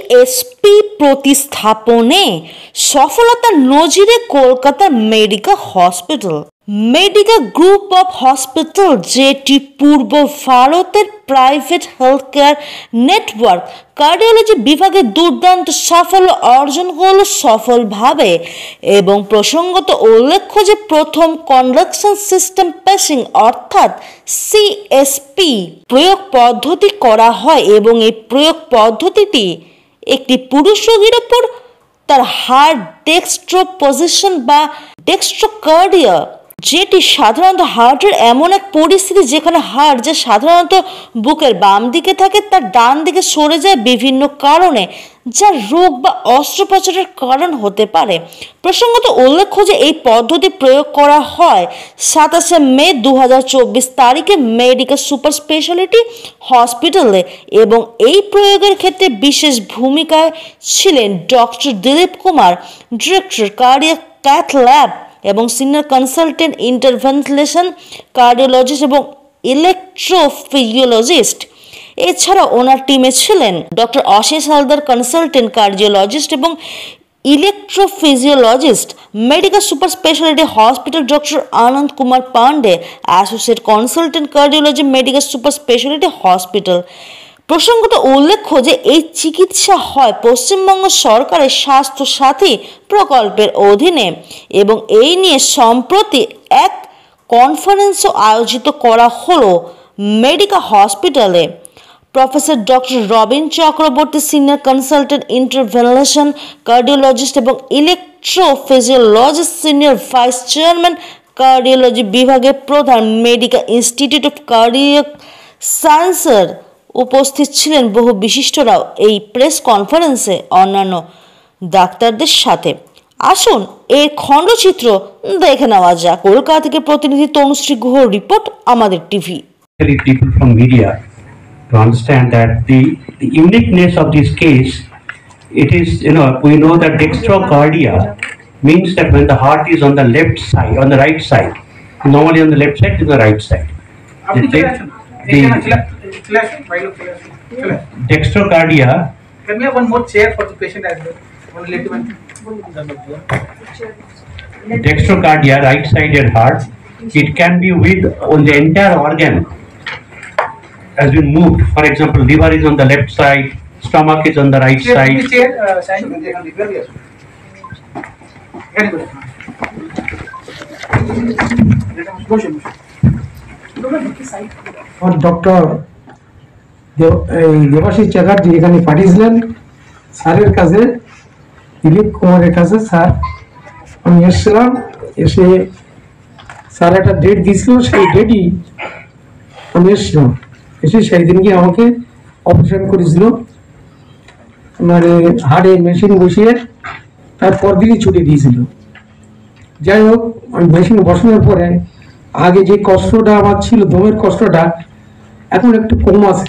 CSP প্রতিস্থাপনে সফলতার নজিরে Kolkata medical hospital. Medical group of hospital, যেটি পূর্ব ভারতের private health care network cardiology বিভাগে দুর্দান্ত সাফল্য অর্জন হল সফলভাবে, এবং প্রসঙ্গত উল্লেখ্য যে প্রথম কন্ডাকশন সিস্টেম পেসিং অর্থাৎ সিএসপি প্রয়োগ পদ্ধতি করা হয়, এবং এই প্রয়োগ পদ্ধতিটি একটি পুরুষ রোগীর ওপর তার হার্ট ডেক্সট্রো পজিশন বা ডেক্সট্রোকার্ডিয়া, যেটি সাধারণত হার্টের এমন এক পরিস্থিতি যেখানে হার্ট যা সাধারণত বুকের বাম দিকে থাকে তার ডান দিকে সরে যায় বিভিন্ন কারণে, যা রোগ বা অস্ত্রোপচারের কারণ হতে পারে। প্রসঙ্গত উল্লেখ্য যে এই পদ্ধতি প্রয়োগ করা হয় 27 মে 2024 তারিখে মেডিকেল সুপার স্পেশালিটি হসপিটালে, এবং এই প্রয়োগের ক্ষেত্রে বিশেষ ভূমিকায় ছিলেন doctor Dilip Kumar, director cardiac cath lab এবং সিনিয়র কনসালটেন্ট ইন্টারভেনশন কার্ডিওলজিস্ট এবং ইলেকট্রোফিজিওলজিস্ট। এছাড়া ওনার টিমে ছিলেন ডক্টর অশেষ হালদার, কনসালটেন্ট কার্ডিওলজিস্ট এবং electrophysiologist, medical super speciality hospital doctor Anand Kumar Pandey, associate consultant cardiology, medical super speciality hospital. প্রসঙ্গত উল্লেখ্য যে এই চিকিৎসা হয় পশ্চিমবঙ্গ সরকারের স্বাস্থ্য সাথী প্রকল্পের অধীনে, এবং এই নিয়ে সম্প্রতি এক কনফারেন্সও আয়োজিত করা হলো মেডিকেল হসপিটালে। Professor doctor Robin Chakraborty, senior consultant intervention cardiologist এবং ইলেকট্রোফিজিওলজিস্ট, সিনিয়র ভাইস চেয়ারম্যান কার্ডিওলজি বিভাগের প্রধান, মেডিকেল ইনস্টিটিউট অফ কার্ডিয়াক সায়েন্সের উপস্থিত ছিলেন বহু বিশিষ্টরাও এই প্রেস কনফারেন্সে অন্যান্য ডাক্তারদের সাথে। আসুন এর খণ্ডচিত্র দেখে নেওয়া যাক। কলকাতা থেকে প্রতিনিধি তনুশ্রী গুহ রিপোর্ট, আমাদের TV. People from media to understand that the uniqueness of this case, it is, we know that dextrocardia means that when the heart is on the left side, on the right side, normally on the left side to the right side. Dextrocardia. Can we have one more chair for the patient as well? One little one. Dextrocardia, right-sided heart, it can be with on the entire organ has been moved. For example, liver is on the left side, stomach is on the right side. Doctor Debashis Chatterjee এখানে পাঠিয়েছিলেন স্যারের কাছে, দিলীপ কুমারের কাছে। Sir, আমি এসেছিলাম, এসে sir একটা ডেট দিয়েছিল, সেই ডেটই আমি এসেছিলাম। এসে সেই দিনকে আমাকে অপারেশন করেছিল, মানে হাড়ে মেশিন বসিয়ে তারপর দিনই ছুটি দিয়েছিল। যাই হোক, আমি মেশিন বসানোর পরে আগে যে কষ্টটা আমার ছিল, দমের কষ্টটা, এখন একটু কম আছে।